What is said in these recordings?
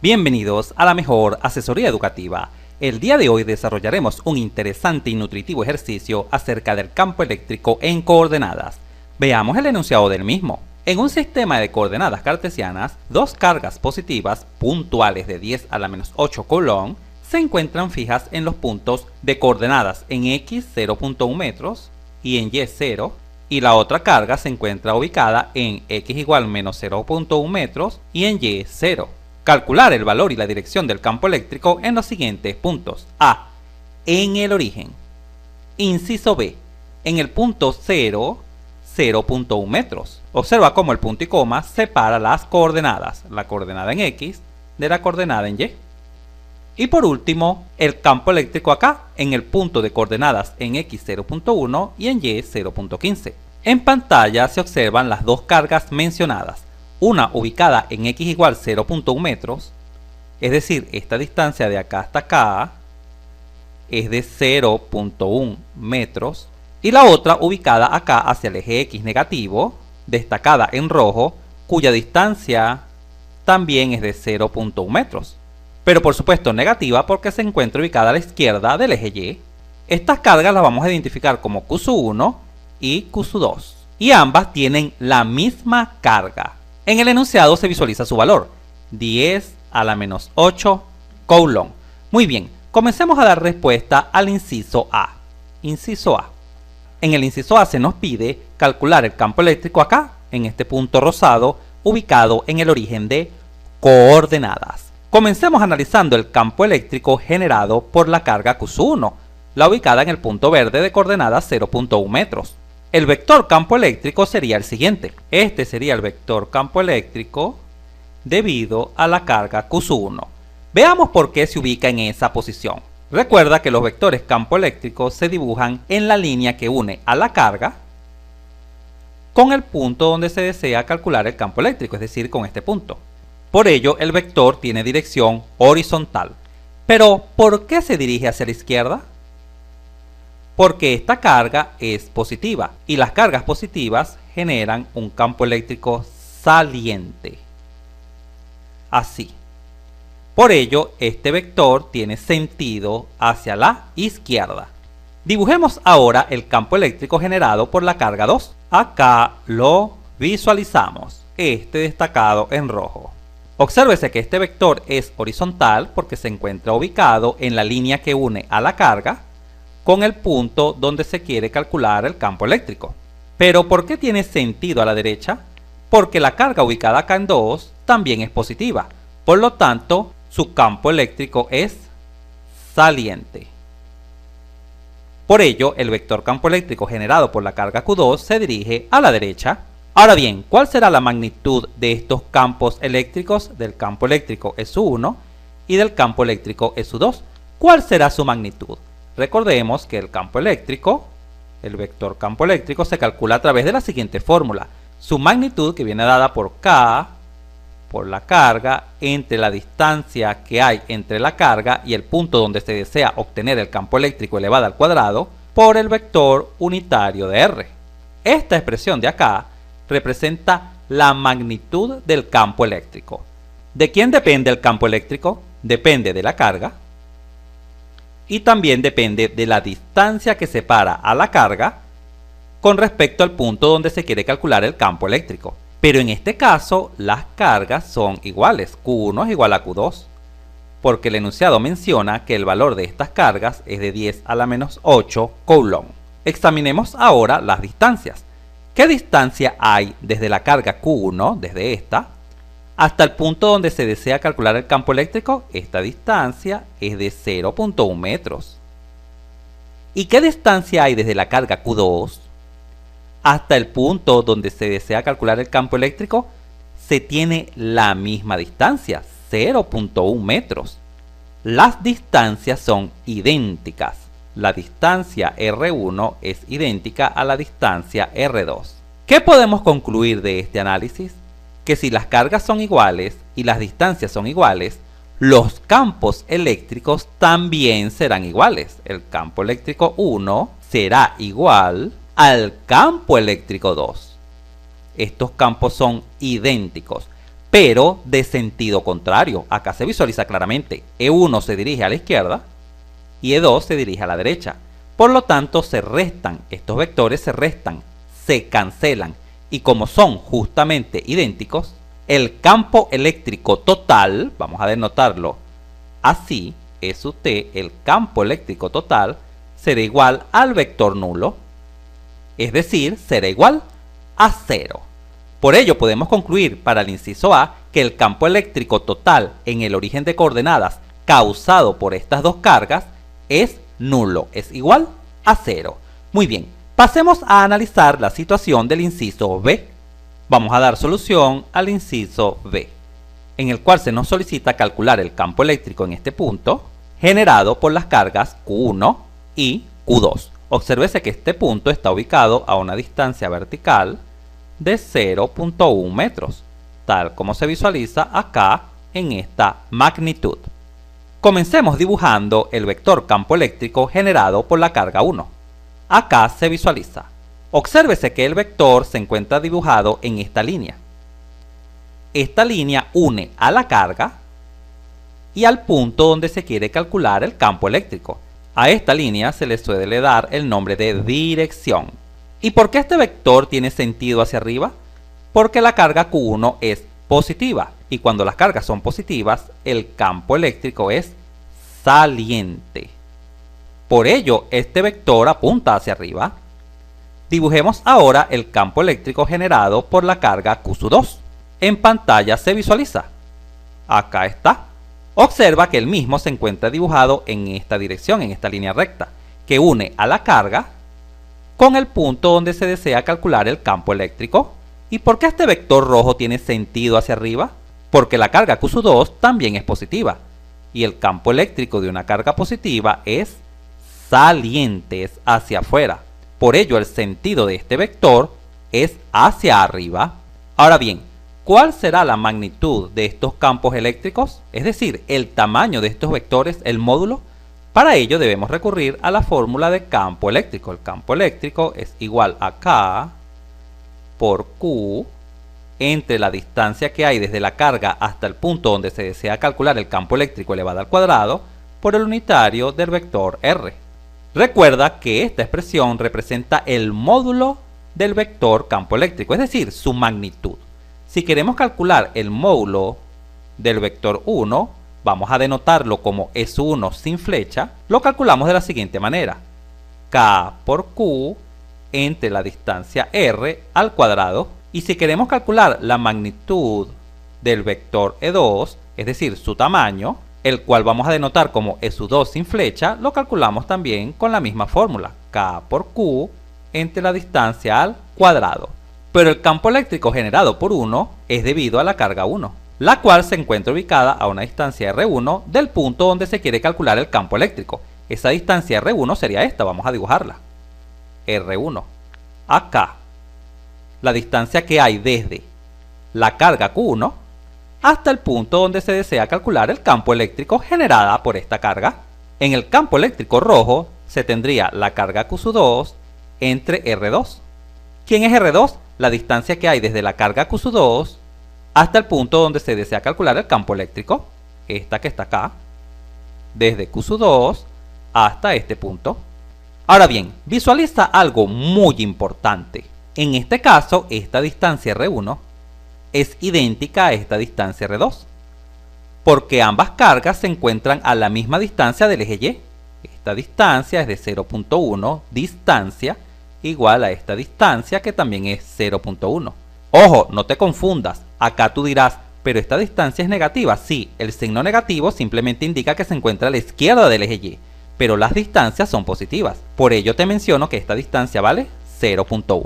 Bienvenidos a la mejor asesoría educativa. El día de hoy desarrollaremos un interesante y nutritivo ejercicio acerca del campo eléctrico en coordenadas. Veamos el enunciado del mismo. En un sistema de coordenadas cartesianas, dos cargas positivas puntuales de 10 a la menos 8 coulomb se encuentran fijas en los puntos de coordenadas en x 0.1 metros y en y 0, y la otra carga se encuentra ubicada en x igual menos 0.1 metros y en y 0. Calcular el valor y la dirección del campo eléctrico en los siguientes puntos. A. En el origen. Inciso B. En el punto 0, 0.1 metros. Observa cómo el punto y coma separa las coordenadas, la coordenada en X de la coordenada en Y. Y por último, el campo eléctrico acá, en el punto de coordenadas en X 0.1 y en Y 0.15. En pantalla se observan las dos cargas mencionadas. Una ubicada en x igual 0.1 metros, es decir, esta distancia de acá hasta acá es de 0.1 metros, y la otra ubicada acá hacia el eje x negativo, destacada en rojo, cuya distancia también es de 0.1 metros, pero por supuesto negativa porque se encuentra ubicada a la izquierda del eje y. Estas cargas las vamos a identificar como Q1 y Q2, y ambas tienen la misma carga. En el enunciado se visualiza su valor, 10 a la menos 8 coulomb. Muy bien, comencemos a dar respuesta al inciso A. Inciso A. En el inciso A se nos pide calcular el campo eléctrico acá, en este punto rosado, ubicado en el origen de coordenadas. Comencemos analizando el campo eléctrico generado por la carga Q1, la ubicada en el punto verde de coordenadas 0.1 metros. El vector campo eléctrico sería el siguiente. Este sería el vector campo eléctrico debido a la carga Q1. Veamos por qué se ubica en esa posición. Recuerda que los vectores campo eléctrico se dibujan en la línea que une a la carga con el punto donde se desea calcular el campo eléctrico, es decir, con este punto. Por ello, el vector tiene dirección horizontal. Pero, ¿por qué se dirige hacia la izquierda? Porque esta carga es positiva y las cargas positivas generan un campo eléctrico saliente. Así. Por ello, este vector tiene sentido hacia la izquierda. Dibujemos ahora el campo eléctrico generado por la carga 2. Acá lo visualizamos, este destacado en rojo. Obsérvese que este vector es horizontal porque se encuentra ubicado en la línea que une a la carga con el punto donde se quiere calcular el campo eléctrico. Pero ¿por qué tiene sentido a la derecha? Porque la carga ubicada acá en 2 también es positiva. Por lo tanto, su campo eléctrico es saliente. Por ello, el vector campo eléctrico generado por la carga Q2 se dirige a la derecha. Ahora bien, ¿cuál será la magnitud de estos campos eléctricos? Del campo eléctrico SU1 y del campo eléctrico SU2. ¿Cuál será su magnitud? Recordemos que el campo eléctrico, el vector campo eléctrico, se calcula a través de la siguiente fórmula. Su magnitud, que viene dada por K, por la carga, entre la distancia que hay entre la carga y el punto donde se desea obtener el campo eléctrico elevado al cuadrado, por el vector unitario de R. Esta expresión de acá representa la magnitud del campo eléctrico. ¿De quién depende el campo eléctrico? Depende de la carga. Y también depende de la distancia que separa a la carga con respecto al punto donde se quiere calcular el campo eléctrico. Pero en este caso, las cargas son iguales. Q1 es igual a Q2, porque el enunciado menciona que el valor de estas cargas es de 10 a la menos 8 coulomb. Examinemos ahora las distancias. ¿Qué distancia hay desde la carga Q1, desde esta, hasta el punto donde se desea calcular el campo eléctrico? Esta distancia es de 0.1 metros. ¿Y qué distancia hay desde la carga Q2 hasta el punto donde se desea calcular el campo eléctrico? Se tiene la misma distancia, 0.1 metros. Las distancias son idénticas. La distancia R1 es idéntica a la distancia R2. ¿Qué podemos concluir de este análisis? Que si las cargas son iguales y las distancias son iguales, los campos eléctricos también serán iguales. El campo eléctrico 1 será igual al campo eléctrico 2. Estos campos son idénticos. pero de sentido contrario. Acá se visualiza claramente. E1 se dirige a la izquierda y E2 se dirige a la derecha. Por lo tanto, se restan, estos vectores se restan, se cancelan. Y como son justamente idénticos, el campo eléctrico total, vamos a denotarlo así, E sub t, el campo eléctrico total, será igual al vector nulo, es decir, será igual a 0. Por ello podemos concluir para el inciso A que el campo eléctrico total en el origen de coordenadas causado por estas dos cargas es nulo, es igual a 0. Muy bien, pasemos a analizar la situación del inciso B. Vamos a dar solución al inciso B, en el cual se nos solicita calcular el campo eléctrico en este punto, generado por las cargas Q1 y Q2. Obsérvese que este punto está ubicado a una distancia vertical de 0.1 metros, tal como se visualiza acá en esta magnitud. Comencemos dibujando el vector campo eléctrico generado por la carga 1. Acá se visualiza. Obsérvese que el vector se encuentra dibujado en esta línea. Esta línea une a la carga y al punto donde se quiere calcular el campo eléctrico. A esta línea se le suele dar el nombre de dirección. ¿Y por qué este vector tiene sentido hacia arriba? Porque la carga Q1 es positiva y cuando las cargas son positivas, el campo eléctrico es saliente. Por ello, este vector apunta hacia arriba. Dibujemos ahora el campo eléctrico generado por la carga Q2. En pantalla se visualiza. Acá está. Observa que el mismo se encuentra dibujado en esta dirección, en esta línea recta, que une a la carga con el punto donde se desea calcular el campo eléctrico. ¿Y por qué este vector rojo tiene sentido hacia arriba? Porque la carga Q2 también es positiva, y el campo eléctrico de una carga positiva es saliente, es hacia afuera. Por ello el sentido de este vector es hacia arriba. Ahora bien, ¿cuál será la magnitud de estos campos eléctricos? Es decir, el tamaño de estos vectores, el módulo. Para ello debemos recurrir a la fórmula de campo eléctrico. El campo eléctrico es igual a K por Q entre la distancia que hay desde la carga hasta el punto donde se desea calcular el campo eléctrico elevado al cuadrado por el unitario del vector R. Recuerda que esta expresión representa el módulo del vector campo eléctrico, es decir, su magnitud. Si queremos calcular el módulo del vector 1, vamos a denotarlo como S1 sin flecha. Lo calculamos de la siguiente manera. K por Q entre la distancia R al cuadrado. Y si queremos calcular la magnitud del vector E2, es decir, su tamaño, el cual vamos a denotar como S2 sin flecha, lo calculamos también con la misma fórmula. K por Q entre la distancia al cuadrado. Pero el campo eléctrico generado por 1 es debido a la carga 1, la cual se encuentra ubicada a una distancia R1 del punto donde se quiere calcular el campo eléctrico. Esa distancia R1 sería esta, vamos a dibujarla. R1. Acá, la distancia que hay desde la carga Q1 hasta el punto donde se desea calcular el campo eléctrico generada por esta carga. En el campo eléctrico rojo se tendría la carga Q2 entre R2. ¿Quién es R2? La distancia que hay desde la carga Q2 hasta el punto donde se desea calcular el campo eléctrico, esta que está acá, desde Q2 hasta este punto. Ahora bien, visualiza algo muy importante. En este caso, esta distancia R1 es idéntica a esta distancia R2, porque ambas cargas se encuentran a la misma distancia del eje Y. Esta distancia es de 0.1, distancia igual a esta distancia que también es 0.1. Ojo, no te confundas, acá tú dirás, pero esta distancia es negativa. Sí, el signo negativo simplemente indica que se encuentra a la izquierda del eje Y, pero las distancias son positivas. Por ello te menciono que esta distancia vale 0.1.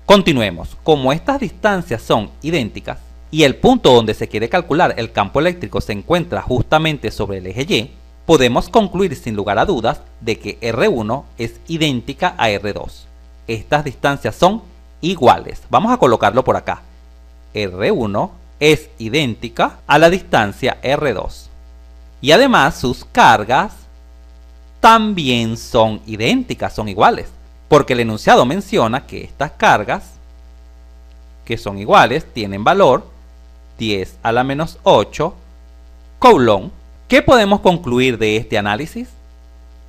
Continuemos. Como estas distancias son idénticas y el punto donde se quiere calcular el campo eléctrico se encuentra justamente sobre el eje Y, podemos concluir sin lugar a dudas de que R1 es idéntica a R2. Estas distancias son iguales. Vamos a colocarlo por acá. R1 es idéntica a la distancia R2. Y además sus cargas también son idénticas, son iguales. Porque el enunciado menciona que estas cargas, que son iguales, tienen valor 10 a la menos 8, colón. ¿Qué podemos concluir de este análisis?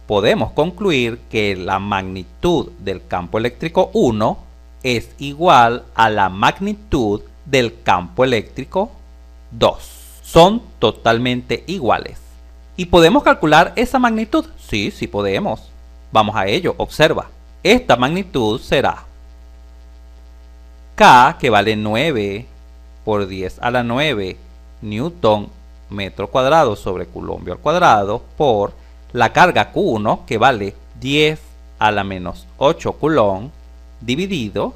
Podemos concluir que la magnitud del campo eléctrico 1 es igual a la magnitud del campo eléctrico 2. Son totalmente iguales. ¿Y podemos calcular esa magnitud? Sí, sí podemos. Vamos a ello. Observa. Esta magnitud será K, que vale 9 por 10 a la 9 newton metro cuadrado sobre coulombio al cuadrado, por la carga Q1, que vale 10 a la menos 8 coulomb, dividido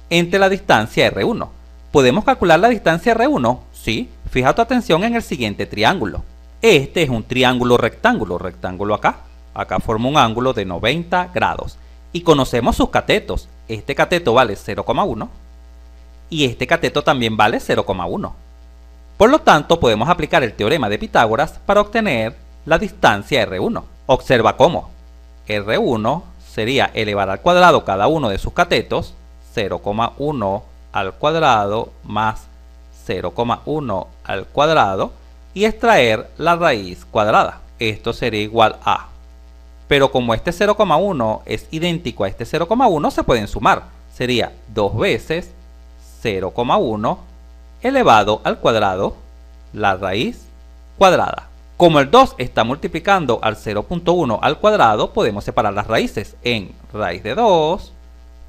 entre la distancia R1. ¿Podemos calcular la distancia R1? Sí. Fija tu atención en el siguiente triángulo. Este es un triángulo rectángulo. Rectángulo acá. Acá forma un ángulo de 90 grados. Y conocemos sus catetos. Este cateto vale 0,1 y este cateto también vale 0,1. Por lo tanto, podemos aplicar el teorema de Pitágoras para obtener la distancia R1. Observa cómo. R1 sería elevar al cuadrado cada uno de sus catetos, 0,1 al cuadrado más 0,1 al cuadrado, y extraer la raíz cuadrada. Esto sería igual a. Pero como este 0,1 es idéntico a este 0,1, se pueden sumar. Sería 2 veces 0,1 elevado al cuadrado, la raíz cuadrada. Como el 2 está multiplicando al 0,1 al cuadrado, podemos separar las raíces en raíz de 2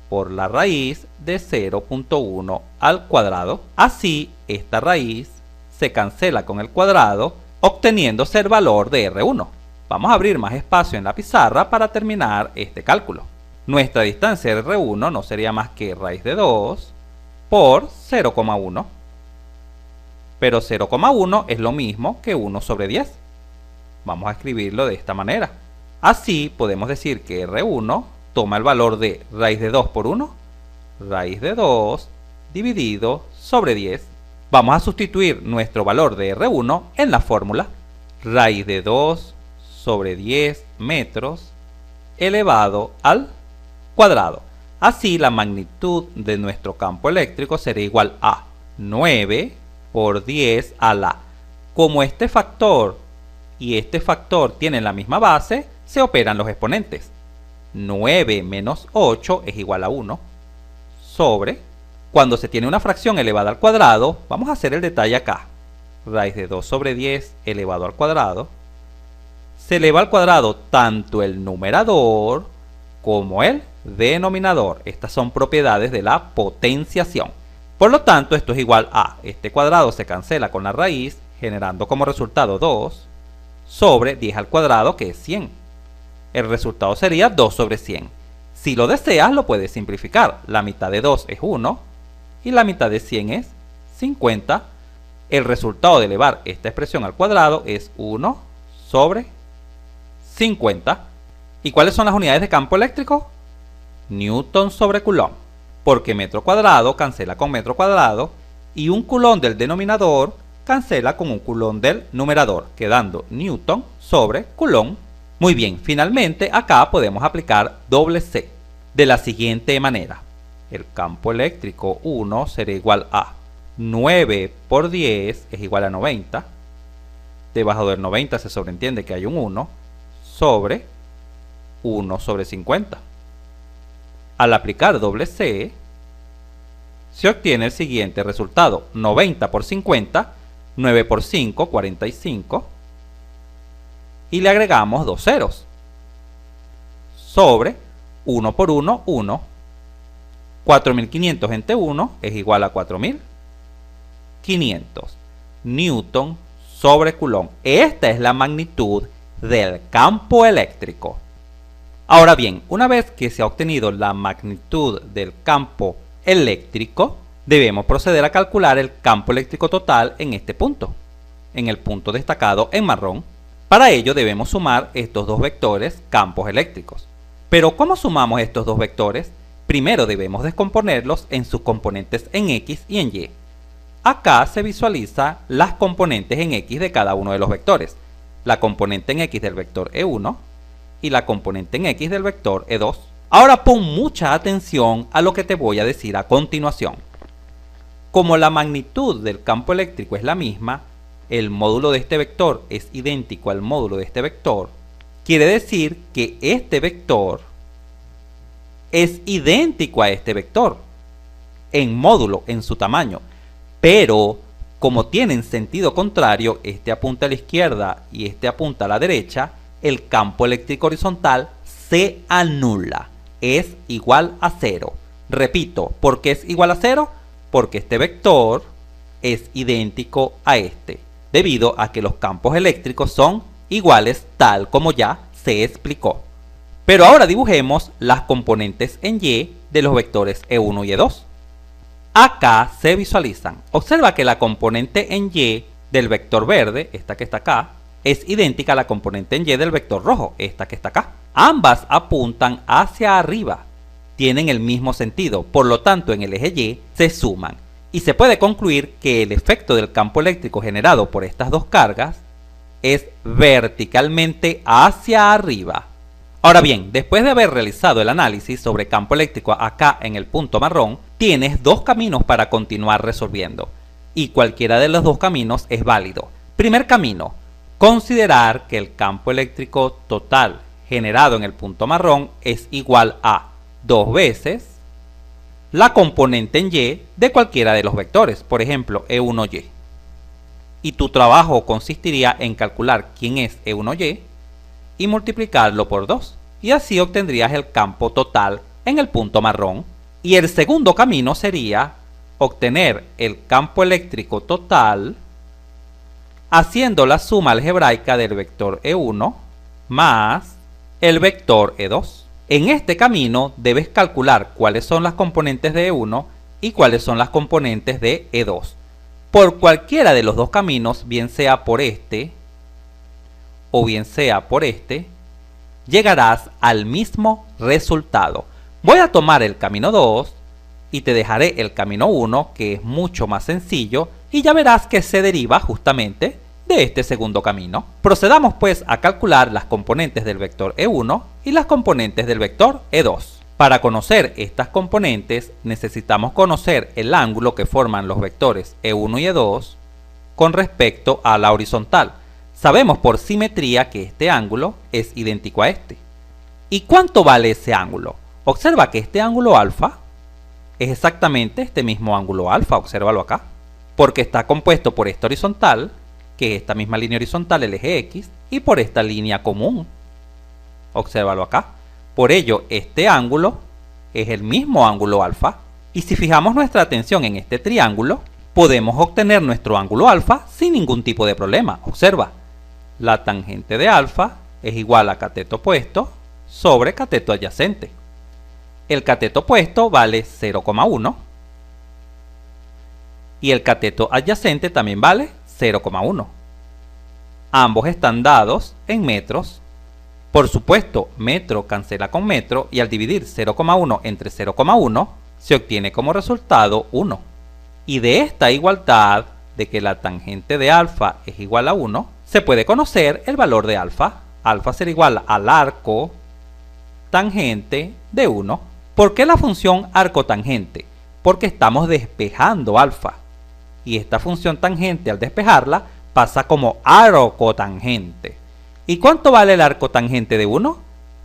por la raíz de 0,1 al cuadrado. Así, esta raíz se cancela con el cuadrado, obteniéndose el valor de R1. Vamos a abrir más espacio en la pizarra para terminar este cálculo. Nuestra distancia R1 no sería más que raíz de 2 por 0,1. Pero 0,1 es lo mismo que 1 sobre 10. Vamos a escribirlo de esta manera. Así podemos decir que R1 toma el valor de raíz de 2 por 1, raíz de 2 dividido sobre 10. Vamos a sustituir nuestro valor de R1 en la fórmula. Raíz de 2 sobre 10 metros elevado al cuadrado. Así, la magnitud de nuestro campo eléctrico será igual a 9 por 10 a la. Como este factor y este factor tienen la misma base, se operan los exponentes. 9 menos 8 es igual a 1 sobre. Cuando se tiene una fracción elevada al cuadrado, vamos a hacer el detalle acá. Raíz de 2 sobre 10 elevado al cuadrado. Se eleva al cuadrado tanto el numerador como el denominador. Estas son propiedades de la potenciación. Por lo tanto, esto es igual a, este cuadrado se cancela con la raíz, generando como resultado 2 sobre 10 al cuadrado, que es 100. El resultado sería 2 sobre 100. Si lo deseas, lo puedes simplificar. La mitad de 2 es 1 y la mitad de 100 es 50. El resultado de elevar esta expresión al cuadrado es 1 sobre 50. ¿Y cuáles son las unidades de campo eléctrico? Newton sobre coulomb, porque metro cuadrado cancela con metro cuadrado y un coulomb del denominador cancela con un coulomb del numerador, quedando Newton sobre coulomb. Muy bien, finalmente acá podemos aplicar doble C de la siguiente manera. El campo eléctrico 1 será igual a 9 por 10 es igual a 90. Debajo del 90 se sobreentiende que hay un 1 sobre 1 sobre 50. Al aplicar doble C, se obtiene el siguiente resultado. 90 por 50, 9 por 5, 45. Y le agregamos dos ceros. Sobre 1 por 1, 1. 4500 entre 1 es igual a 4500 Newton sobre coulomb. Esta es la magnitud del campo eléctrico. Ahora bien, una vez que se ha obtenido la magnitud del campo eléctrico, debemos proceder a calcular el campo eléctrico total en este punto, en el punto destacado en marrón. Para ello debemos sumar estos dos vectores campos eléctricos. Pero ¿cómo sumamos estos dos vectores? Primero debemos descomponerlos en sus componentes en X y en Y. Acá se visualiza las componentes en X de cada uno de los vectores. La componente en X del vector E1 y la componente en X del vector E2. Ahora pon mucha atención a lo que te voy a decir a continuación. Como la magnitud del campo eléctrico es la misma, el módulo de este vector es idéntico al módulo de este vector, quiere decir que este vector es idéntico a este vector en módulo, en su tamaño, pero como tienen sentido contrario, este apunta a la izquierda y este apunta a la derecha, el campo eléctrico horizontal se anula, es igual a 0. Repito, ¿por qué es igual a 0? Porque este vector es idéntico a este, debido a que los campos eléctricos son iguales tal como ya se explicó. Pero ahora dibujemos las componentes en Y de los vectores E1 y E2. Acá se visualizan. Observa que la componente en Y del vector verde, esta que está acá, es idéntica a la componente en Y del vector rojo, esta que está acá. Ambas apuntan hacia arriba, tienen el mismo sentido, por lo tanto en el eje Y se suman. Y se puede concluir que el efecto del campo eléctrico generado por estas dos cargas es verticalmente hacia arriba. Ahora bien, después de haber realizado el análisis sobre campo eléctrico acá en el punto marrón, tienes dos caminos para continuar resolviendo, y cualquiera de los dos caminos es válido. Primer camino, considerar que el campo eléctrico total generado en el punto marrón es igual a 2 veces la componente en Y de cualquiera de los vectores, por ejemplo E1Y. Y tu trabajo consistiría en calcular quién es E1Y y multiplicarlo por 2, y así obtendrías el campo total en el punto marrón. Y el segundo camino sería obtener el campo eléctrico total haciendo la suma algebraica del vector E1 más el vector E2. En este camino debes calcular cuáles son las componentes de E1 y cuáles son las componentes de E2. Por cualquiera de los dos caminos, bien sea por este o bien sea por este, llegarás al mismo resultado. Voy a tomar el camino 2 y te dejaré el camino 1, que es mucho más sencillo, y ya verás que se deriva justamente de este segundo camino. Procedamos pues a calcular las componentes del vector E1 y las componentes del vector E2. Para conocer estas componentes necesitamos conocer el ángulo que forman los vectores E1 y E2 con respecto a la horizontal. Sabemos por simetría que este ángulo es idéntico a este. ¿Y cuánto vale ese ángulo? Observa que este ángulo alfa es exactamente este mismo ángulo alfa, obsérvalo acá, porque está compuesto por esta horizontal, que es esta misma línea horizontal, el eje X, y por esta línea común. Obsérvalo acá. Por ello, este ángulo es el mismo ángulo alfa. Y si fijamos nuestra atención en este triángulo, podemos obtener nuestro ángulo alfa sin ningún tipo de problema. Observa, la tangente de alfa es igual a cateto opuesto sobre cateto adyacente. El cateto opuesto vale 0,1 y el cateto adyacente también vale 0,1. Ambos están dados en metros. Por supuesto, metro cancela con metro y al dividir 0,1 entre 0,1 se obtiene como resultado 1. Y de esta igualdad de que la tangente de alfa es igual a 1, se puede conocer el valor de alfa. Alfa será igual al arco tangente de 1. ¿Por qué la función arco tangente? Porque estamos despejando alfa. Y esta función tangente al despejarla pasa como arco tangente. ¿Y cuánto vale el arco tangente de 1?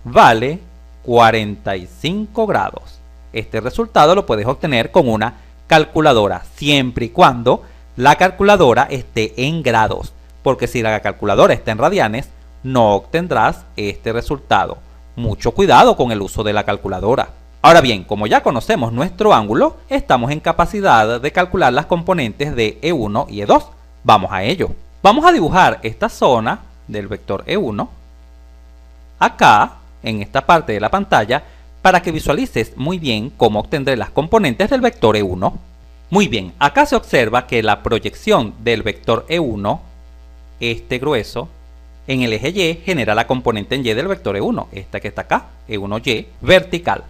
Vale 45 grados. Este resultado lo puedes obtener con una calculadora, siempre y cuando la calculadora esté en grados, porque si la calculadora está en radianes, no obtendrás este resultado. Mucho cuidado con el uso de la calculadora. Ahora bien, como ya conocemos nuestro ángulo, estamos en capacidad de calcular las componentes de E1 y E2. Vamos a ello. Vamos a dibujar esta zona del vector E1 acá, en esta parte de la pantalla, para que visualices muy bien cómo obtendré las componentes del vector E1. Muy bien, acá se observa que la proyección del vector E1, este grueso, en el eje Y genera la componente en Y del vector E1, esta que está acá, E1Y, vertical.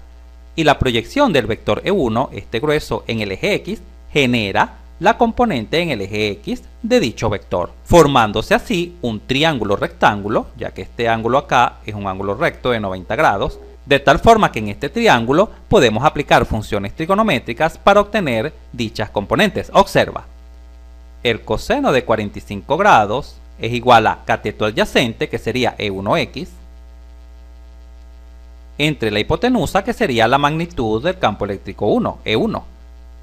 Y la proyección del vector E1, este grueso, en el eje X, genera la componente en el eje X de dicho vector, formándose así un triángulo rectángulo, ya que este ángulo acá es un ángulo recto de 90 grados, De tal forma que en este triángulo podemos aplicar funciones trigonométricas para obtener dichas componentes. Observa, el coseno de 45 grados es igual a cateto adyacente, que sería E1x, entre la hipotenusa, que sería la magnitud del campo eléctrico 1, E1.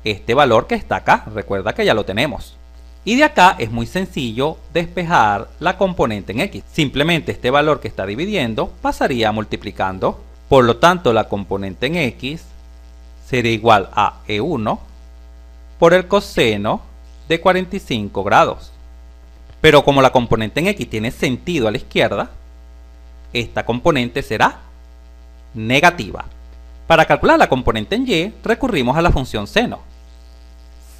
Este valor que está acá, recuerda que ya lo tenemos. Y de acá es muy sencillo despejar la componente en x. Simplemente este valor que está dividiendo pasaría multiplicando. Por lo tanto, la componente en x sería igual a E1 por el coseno de 45 grados. Pero como la componente en x tiene sentido a la izquierda, esta componente será negativa. Para calcular la componente en y, recurrimos a la función seno.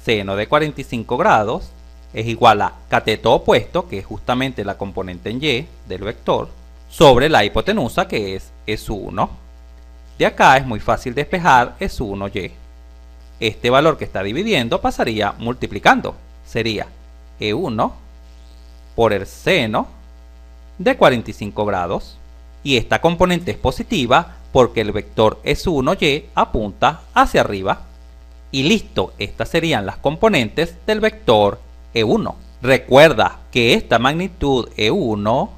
Seno de 45 grados es igual a cateto opuesto, que es justamente la componente en y del vector, sobre la hipotenusa, que es S1. De acá es muy fácil despejar S1y. Este valor que está dividiendo pasaría multiplicando. Sería E1 por el seno de 45 grados. Y esta componente es positiva porque el vector S1y apunta hacia arriba. Y listo, estas serían las componentes del vector E1. Recuerda que esta magnitud E1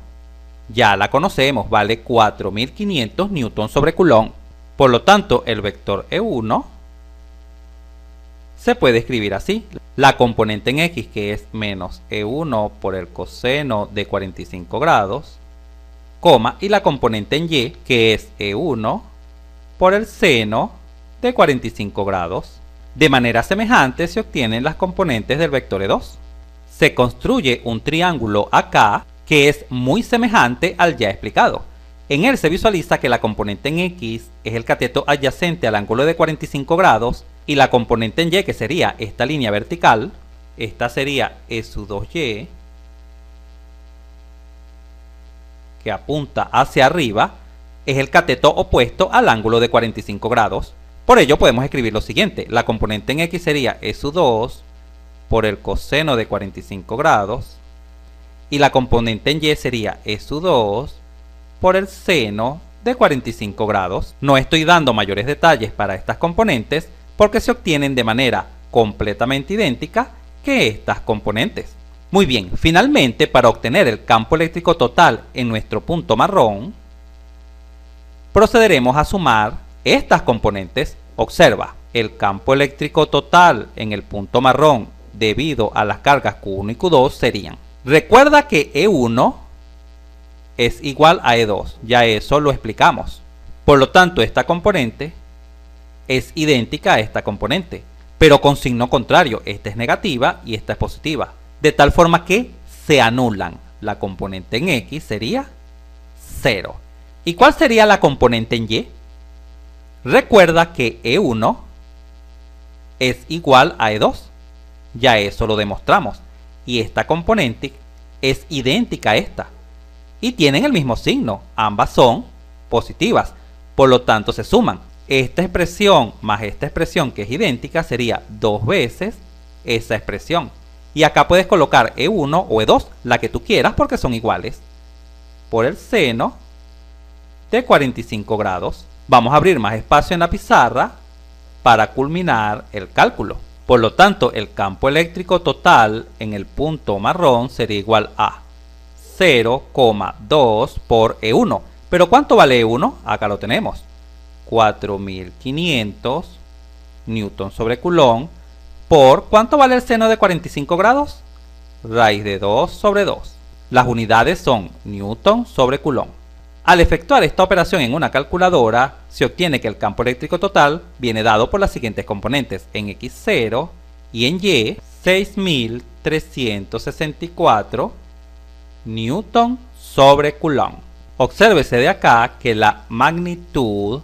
ya la conocemos, vale 4500 newton sobre coulomb. Por lo tanto, el vector E1 se puede escribir así. La componente en x, que es menos E1 por el coseno de 45 grados, coma, y la componente en y, que es E1 por el seno de 45 grados. De manera semejante se obtienen las componentes del vector E2. Se construye un triángulo acá que es muy semejante al ya explicado. En él se visualiza que la componente en x es el cateto adyacente al ángulo de 45 grados y la componente en y, que sería esta línea vertical, esta sería S2y, que apunta hacia arriba, es el cateto opuesto al ángulo de 45 grados. Por ello podemos escribir lo siguiente: la componente en x sería S2 por el coseno de 45 grados y la componente en y sería S2 por el seno de 45 grados. No estoy dando mayores detalles para estas componentes porque se obtienen de manera completamente idéntica que estas componentes. Muy bien, finalmente, para obtener el campo eléctrico total en nuestro punto marrón, procederemos a sumar estas componentes. Observa, el campo eléctrico total en el punto marrón debido a las cargas Q1 y Q2 serían, recuerda que E1 es igual a E2, ya eso lo explicamos. Por lo tanto, esta componente es idéntica a esta componente, pero con signo contrario. Esta es negativa y esta es positiva, de tal forma que se anulan. La componente en x sería 0. ¿Y cuál sería la componente en y? Recuerda que E1 es igual a E2, ya eso lo demostramos, y esta componente es idéntica a esta y tienen el mismo signo, ambas son positivas, por lo tanto se suman. Esta expresión más esta expresión, que es idéntica, sería 2 veces esa expresión. Y acá puedes colocar E1 o E2, la que tú quieras, porque son iguales, por el seno de 45 grados. Vamos a abrir más espacio en la pizarra para culminar el cálculo. Por lo tanto, el campo eléctrico total en el punto marrón sería igual a 0,2 por E1. ¿Pero cuánto vale E1? Acá lo tenemos. 4500 newton sobre coulomb por, ¿cuánto vale el seno de 45 grados? Raíz de 2 sobre 2. Las unidades son newton sobre coulomb. Al efectuar esta operación en una calculadora, se obtiene que el campo eléctrico total viene dado por las siguientes componentes: en x0 y en y, 6364 newton sobre coulomb. Obsérvese de acá que la magnitud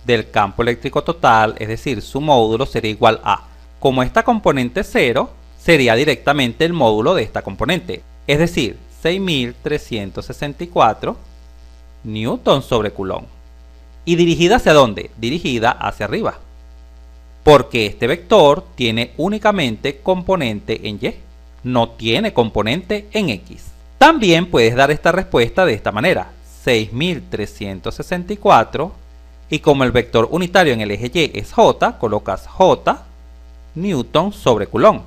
del campo eléctrico total, es decir, su módulo, sería igual a, como esta componente es 0, sería directamente el módulo de esta componente, es decir, 6364 newton sobre coulomb. ¿Y dirigida hacia dónde? Dirigida hacia arriba, porque este vector tiene únicamente componente en y, no tiene componente en x. También puedes dar esta respuesta de esta manera: 6.364 y como el vector unitario en el eje Y es J, colocas J newton sobre coulomb.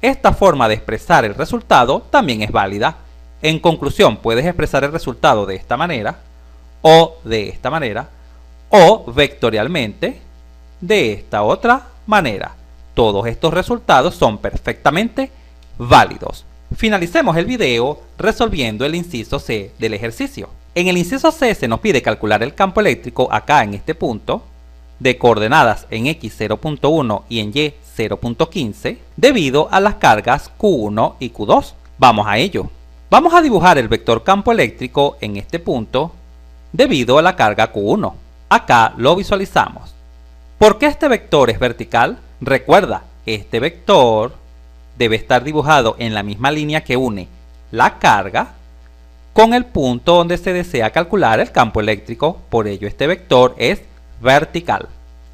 Esta forma de expresar el resultado también es válida. En conclusión, puedes expresar el resultado de esta manera, o de esta manera, o vectorialmente de esta otra manera. Todos estos resultados son perfectamente válidos. Finalicemos el video resolviendo el inciso C del ejercicio. En el inciso C se nos pide calcular el campo eléctrico acá en este punto, de coordenadas en X 0.1 y en Y 0.15, debido a las cargas Q1 y Q2. Vamos a ello. Vamos a dibujar el vector campo eléctrico en este punto, debido a la carga Q1. Acá lo visualizamos. ¿Por qué este vector es vertical? Recuerda, este vector debe estar dibujado en la misma línea que une la carga con el punto donde se desea calcular el campo eléctrico. Por ello este vector es vertical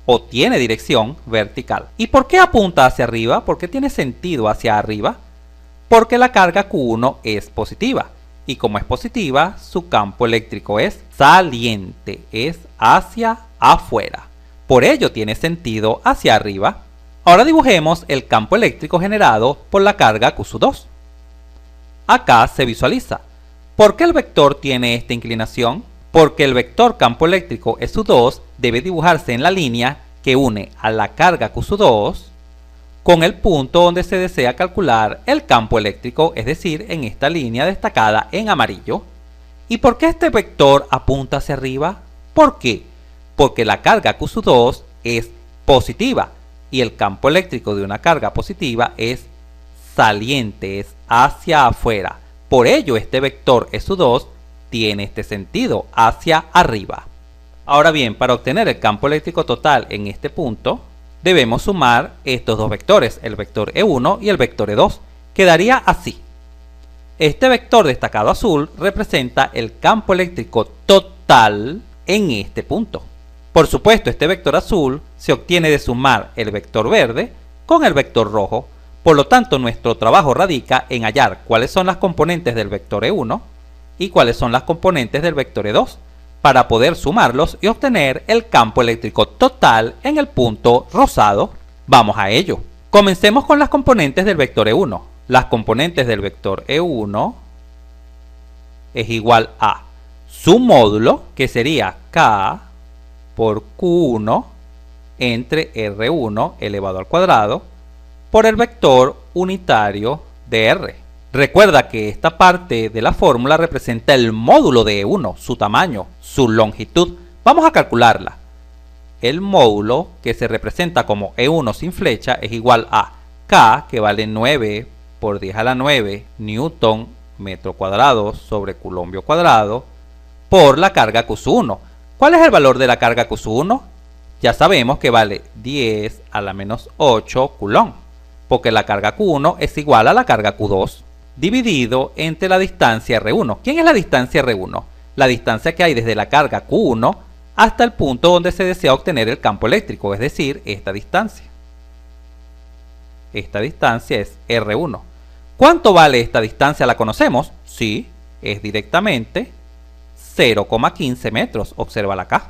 o tiene dirección vertical. ¿Y por qué apunta hacia arriba? ¿Por qué tiene sentido hacia arriba? Porque la carga Q1 es positiva y como es positiva, su campo eléctrico es saliente, es hacia afuera. Por ello tiene sentido hacia arriba. Ahora dibujemos el campo eléctrico generado por la carga Q2. Acá se visualiza. ¿Por qué el vector tiene esta inclinación? Porque el vector campo eléctrico SU2 debe dibujarse en la línea que une a la carga Q2 con el punto donde se desea calcular el campo eléctrico, es decir, en esta línea destacada en amarillo. ¿Y por qué este vector apunta hacia arriba? ¿Por qué? Porque la carga Q2 es positiva y el campo eléctrico de una carga positiva es saliente, es hacia afuera. Por ello este vector SU2 tiene este sentido, hacia arriba. Ahora bien, para obtener el campo eléctrico total en este punto, debemos sumar estos dos vectores, el vector E1 y el vector E2. Quedaría así. Este vector destacado azul representa el campo eléctrico total en este punto. Por supuesto, este vector azul se obtiene de sumar el vector verde con el vector rojo. Por lo tanto, nuestro trabajo radica en hallar cuáles son las componentes del vector E1 y cuáles son las componentes del vector E2 para poder sumarlos y obtener el campo eléctrico total en el punto rosado. Vamos a ello. Comencemos con las componentes del vector E1. Las componentes del vector E1 es igual a su módulo, que sería K por Q1 entre R1 elevado al cuadrado por el vector unitario de R. Recuerda que esta parte de la fórmula representa el módulo de E1, su tamaño, su longitud. Vamos a calcularla. El módulo, que se representa como E1 sin flecha, es igual a K, que vale 9 por 10 a la 9 newton metro cuadrado sobre coulombio cuadrado, por la carga Q1. ¿Cuál es el valor de la carga Q1? Ya sabemos que vale 10 a la menos 8 coulomb, porque la carga Q1 es igual a la carga Q2, dividido entre la distancia R1. ¿Quién es la distancia R1? La distancia que hay desde la carga Q1 hasta el punto donde se desea obtener el campo eléctrico, es decir, esta distancia. Esta distancia es R1. ¿Cuánto vale esta distancia? ¿La conocemos? Sí, es directamente 0,15 metros. Obsérvala acá.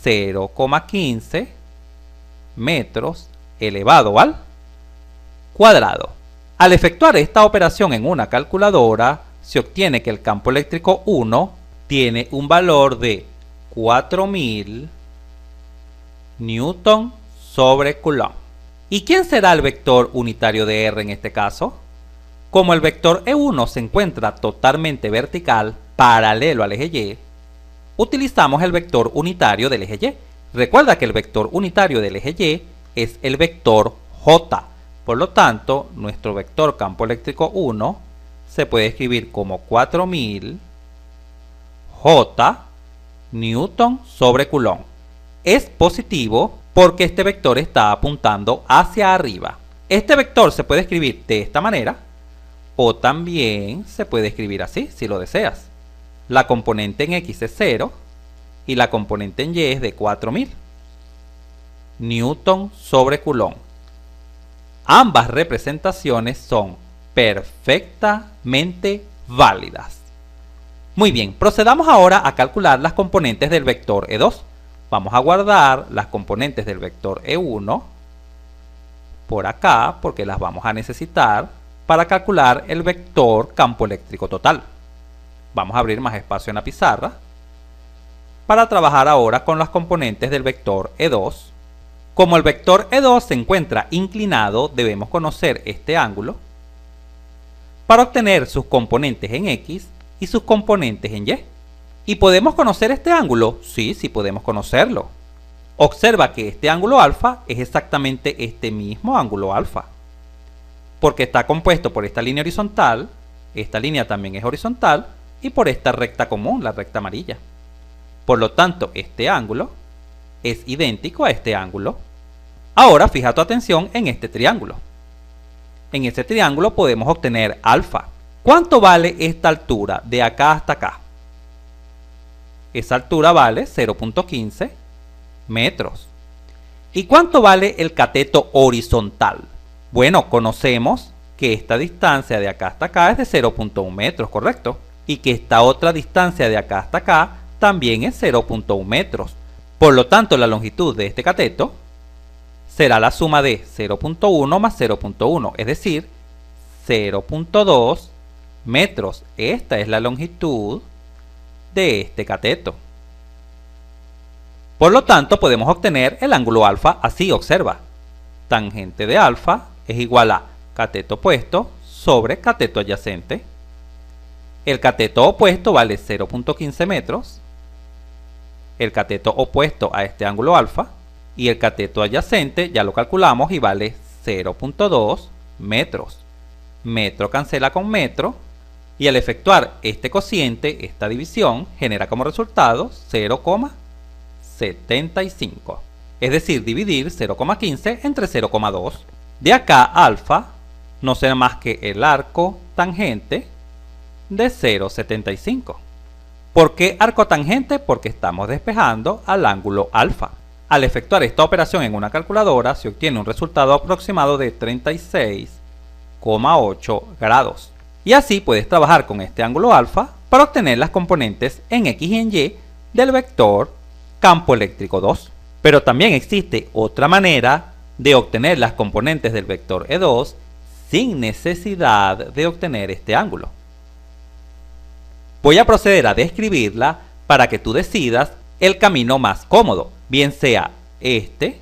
0,15 metros elevado al cuadrado. Al efectuar esta operación en una calculadora, se obtiene que el campo eléctrico 1 tiene un valor de 4000 newton sobre coulomb. ¿Y quién será el vector unitario de R en este caso? Como el vector E1 se encuentra totalmente vertical, paralelo al eje Y, utilizamos el vector unitario del eje Y. Recuerda que el vector unitario del eje Y es el vector J. Por lo tanto, nuestro vector campo eléctrico 1 se puede escribir como 4000 J newton sobre coulomb. Es positivo porque este vector está apuntando hacia arriba. Este vector se puede escribir de esta manera o también se puede escribir así si lo deseas. La componente en X es 0 y la componente en Y es de 4000 newton sobre coulomb. Ambas representaciones son perfectamente válidas. Muy bien, procedamos ahora a calcular las componentes del vector E2. Vamos a guardar las componentes del vector E1 por acá porque las vamos a necesitar para calcular el vector campo eléctrico total. Vamos a abrir más espacio en la pizarra para trabajar ahora con las componentes del vector E2. Como el vector E2 se encuentra inclinado, debemos conocer este ángulo para obtener sus componentes en X y sus componentes en Y. ¿Y podemos conocer este ángulo? Sí, sí podemos conocerlo. Observa que este ángulo alfa es exactamente este mismo ángulo alfa, porque está compuesto por esta línea horizontal, esta línea también es horizontal, y por esta recta común, la recta amarilla. Por lo tanto, este ángulo es idéntico a este ángulo. Ahora fija tu atención en este triángulo. En este triángulo podemos obtener alfa. ¿Cuánto vale esta altura de acá hasta acá? Esa altura vale 0.15 metros. ¿Y cuánto vale el cateto horizontal? Bueno, conocemos que esta distancia de acá hasta acá es de 0.1 metros, ¿correcto? Y que esta otra distancia de acá hasta acá también es 0.1 metros. Por lo tanto, la longitud de este cateto será la suma de 0.1 más 0.1, es decir, 0.2 metros. Esta es la longitud de este cateto. Por lo tanto, podemos obtener el ángulo alfa así, observa. Tangente de alfa es igual a cateto opuesto sobre cateto adyacente. El cateto opuesto vale 0.15 metros. El cateto opuesto a este ángulo alfa. Y el cateto adyacente ya lo calculamos y vale 0.2 metros. Metro cancela con metro. Y al efectuar este cociente, esta división, genera como resultado 0,75. Es decir, dividir 0,15 entre 0,2. De acá alfa no será más que el arco tangente de 0,75. ¿Por qué arco tangente? Porque estamos despejando al ángulo alfa. Al efectuar esta operación en una calculadora se obtiene un resultado aproximado de 36,8 grados. Y así puedes trabajar con este ángulo alfa para obtener las componentes en X y en Y del vector campo eléctrico 2. Pero también existe otra manera de obtener las componentes del vector E2 sin necesidad de obtener este ángulo. Voy a proceder a describirla para que tú decidas el camino más cómodo, bien sea este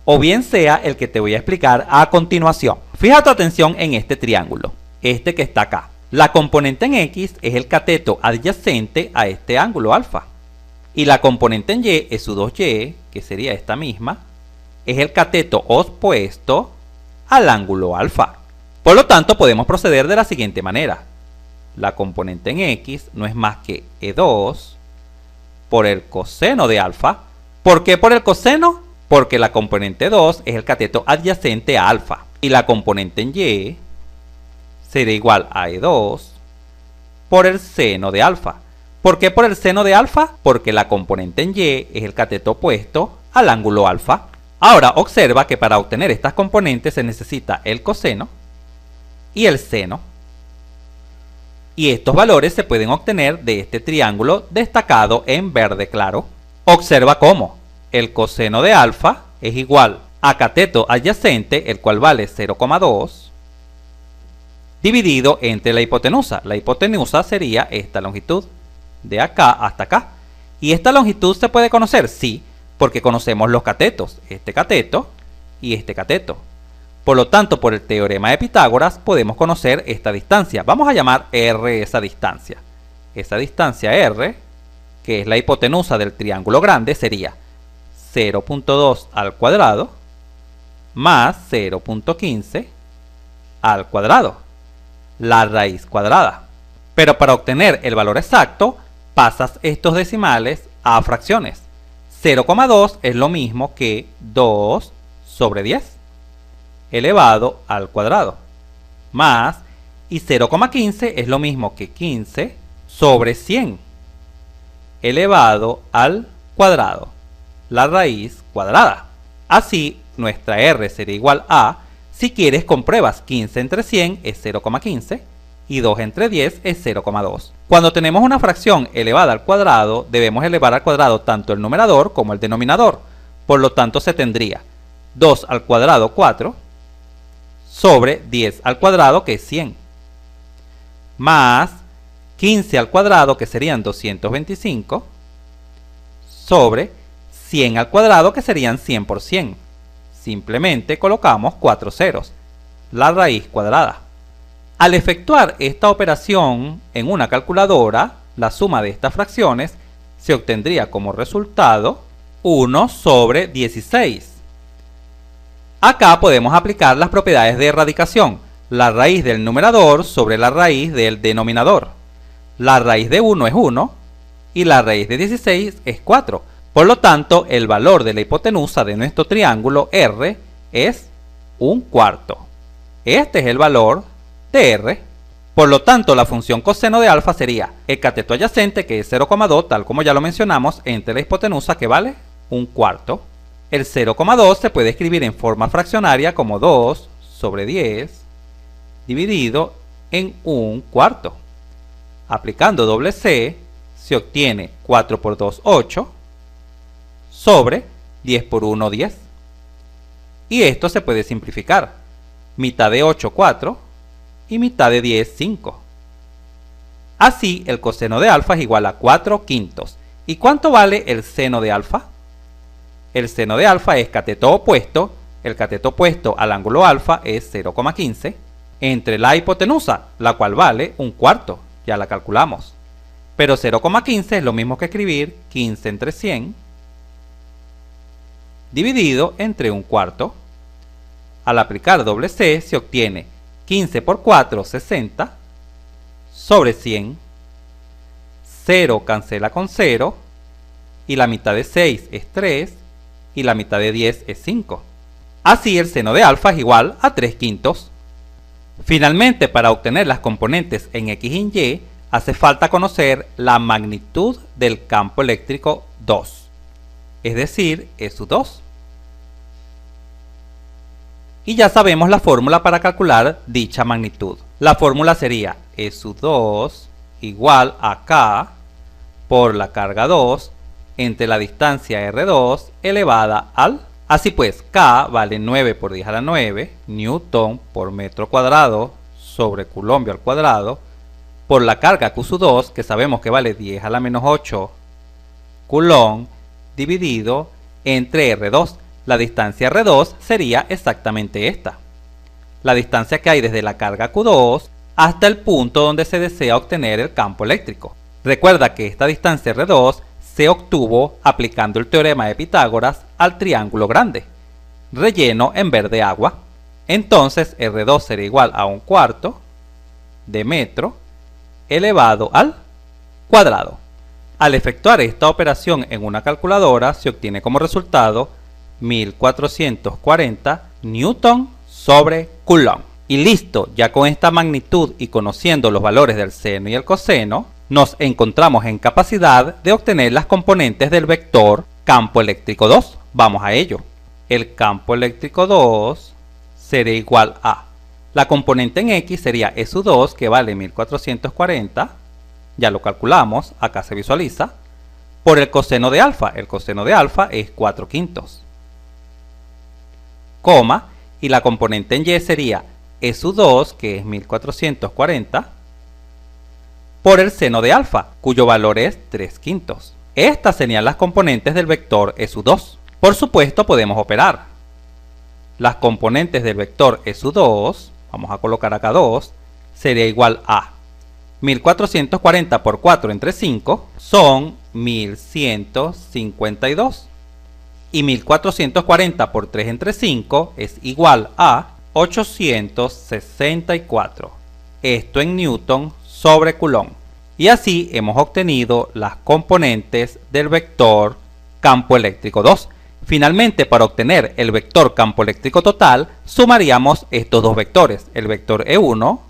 o bien sea el que te voy a explicar a continuación. Fija tu atención en este triángulo, este que está acá. La componente en X es el cateto adyacente a este ángulo alfa. Y la componente en Y es su 2Y, que sería esta misma, es el cateto opuesto al ángulo alfa. Por lo tanto, podemos proceder de la siguiente manera. La componente en X no es más que E2 por el coseno de alfa. ¿Por qué por el coseno? Porque la componente 2 es el cateto adyacente a alfa. Y la componente en Y será igual a E2 por el seno de alfa. ¿Por qué por el seno de alfa? Porque la componente en Y es el cateto opuesto al ángulo alfa. Ahora observa que para obtener estas componentes se necesita el coseno y el seno. Y estos valores se pueden obtener de este triángulo destacado en verde claro. Observa cómo el coseno de alfa es igual a cateto adyacente, el cual vale 0,2, dividido entre la hipotenusa. La hipotenusa sería esta longitud, de acá hasta acá. ¿Y esta longitud se puede conocer? Sí, porque conocemos los catetos, este cateto y este cateto. Por lo tanto, por el teorema de Pitágoras podemos conocer esta distancia. Vamos a llamar R esa distancia. Esa distancia R, que es la hipotenusa del triángulo grande, sería 0.2 al cuadrado más 0.15 al cuadrado, la raíz cuadrada. Pero para obtener el valor exacto, pasas estos decimales a fracciones. 0,2 es lo mismo que 2 sobre 10 elevado al cuadrado, más, y 0,15 es lo mismo que 15 sobre 100 elevado al cuadrado, la raíz cuadrada. Así, nuestra R será igual a, si quieres compruebas 15 entre 100 es 0,15 y 2 entre 10 es 0,2. Cuando tenemos una fracción elevada al cuadrado, debemos elevar al cuadrado tanto el numerador como el denominador. Por lo tanto, se tendría 2 al cuadrado 4 sobre 10 al cuadrado, que es 100, más 15 al cuadrado, que serían 225, sobre 100 al cuadrado, que serían 100 por 100. Simplemente colocamos 4 ceros, la raíz cuadrada. Al efectuar esta operación en una calculadora, la suma de estas fracciones se obtendría como resultado 1 sobre 16. Acá podemos aplicar las propiedades de erradicación, la raíz del numerador sobre la raíz del denominador. La raíz de 1 es 1 y la raíz de 16 es 4. Por lo tanto, el valor de la hipotenusa de nuestro triángulo R es 1/4. Este es el valor de R. Por lo tanto, la función coseno de alfa sería el cateto adyacente, que es 0,2, tal como ya lo mencionamos, entre la hipotenusa, que vale 1/4. El 0,2 se puede escribir en forma fraccionaria como 2 sobre 10 dividido en 1/4. Aplicando doble C, se obtiene 4 por 2, 8, sobre 10 por 1, 10. Y esto se puede simplificar. Mitad de 8, 4, y mitad de 10, 5. Así, el coseno de alfa es igual a 4/5. ¿Y cuánto vale el seno de alfa? El seno de alfa es cateto opuesto. El cateto opuesto al ángulo alfa es 0,15 entre la hipotenusa, la cual vale 1/4. Ya la calculamos. Pero 0,15 es lo mismo que escribir 15 entre 100 dividido entre 1/4. Al aplicar doble C, se obtiene 15 por 4, 60, sobre 100. 0 cancela con 0, y la mitad de 6 es 3, y la mitad de 10 es 5. Así, el seno de alfa es igual a 3/5. Finalmente, para obtener las componentes en X y en Y, hace falta conocer la magnitud del campo eléctrico 2, es decir, E sub 2. Y ya sabemos la fórmula para calcular dicha magnitud. La fórmula sería E sub 2 igual a K por la carga 2 entre la distancia R2 elevada al... Así pues, K vale 9 por 10 a la 9 newton por metro cuadrado sobre coulombio al cuadrado, por la carga Q sub 2, que sabemos que vale 10 a la menos 8 coulomb, dividido entre R2. La distancia R2 sería exactamente esta. La distancia que hay desde la carga Q2 hasta el punto donde se desea obtener el campo eléctrico. Recuerda que esta distancia R2 se obtuvo aplicando el teorema de Pitágoras al triángulo grande, relleno en verde agua. Entonces R2 será igual a 1/4 de metro elevado al cuadrado. Al efectuar esta operación en una calculadora, se obtiene como resultado 1440 newton sobre coulomb. Y listo, ya con esta magnitud y conociendo los valores del seno y el coseno, nos encontramos en capacidad de obtener las componentes del vector campo eléctrico 2. Vamos a ello. El campo eléctrico 2 será igual a... La componente en X sería E sub 2, que vale 1440. Ya lo calculamos, acá se visualiza. Por el coseno de alfa. El coseno de alfa es 4/5. Coma, y la componente en Y sería E sub 2, que es 1440, por el seno de alfa, cuyo valor es 3/5. Estas serían las componentes del vector E sub 2. Por supuesto, podemos operar. Las componentes del vector E sub 2, vamos a colocar acá 2, sería igual a 1440 por 4 entre 5 son 1152. Y 1440 por 3 entre 5 es igual a 864. Esto en newton sobre coulomb. Y así hemos obtenido las componentes del vector campo eléctrico 2. Finalmente, para obtener el vector campo eléctrico total, sumaríamos estos dos vectores, el vector E1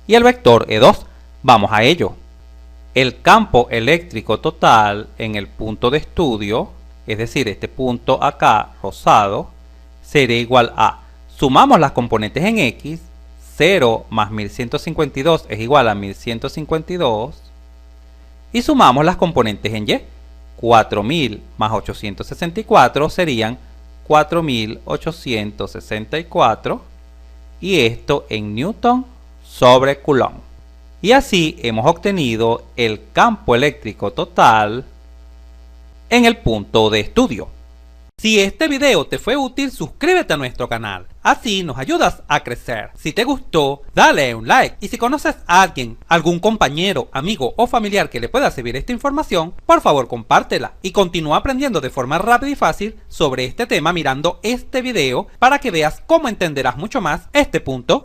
y el vector E2. Vamos a ello. El campo eléctrico total en el punto de estudio, es decir, este punto acá rosado, sería igual a, sumamos las componentes en X, 0 más 1152 es igual a 1152. Y sumamos las componentes en Y. 4000 más 864 serían 4864. Y esto en Newton sobre Coulomb. Y así hemos obtenido el campo eléctrico total en el punto de estudio. Si este video te fue útil, suscríbete a nuestro canal, así nos ayudas a crecer. Si te gustó, dale un like, y si conoces a alguien, algún compañero, amigo o familiar que le pueda servir esta información, por favor compártela y continúa aprendiendo de forma rápida y fácil sobre este tema mirando este video para que veas cómo entenderás mucho más este punto